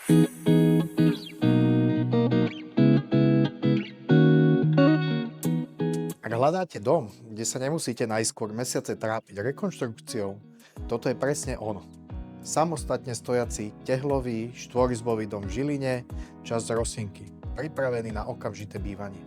Ak hľadáte dom, kde sa nemusíte najskôr mesiace trápiť rekonštrukciou, toto je presne ono. Samostatne stojaci tehlový štvorizbový dom v Žiline, časť Rosinky, pripravený na okamžité bývanie.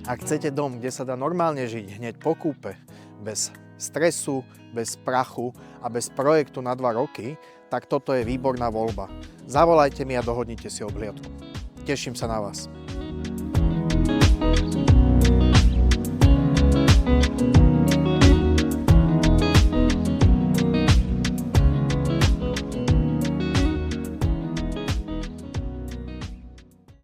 Ak chcete dom, kde sa dá normálne žiť hneď po kúpe, bez stresu, bez prachu a bez projektu na 2 roky, tak toto je výborná voľba. Zavolajte mi a dohodnite si obhliadku. Teším sa na vás.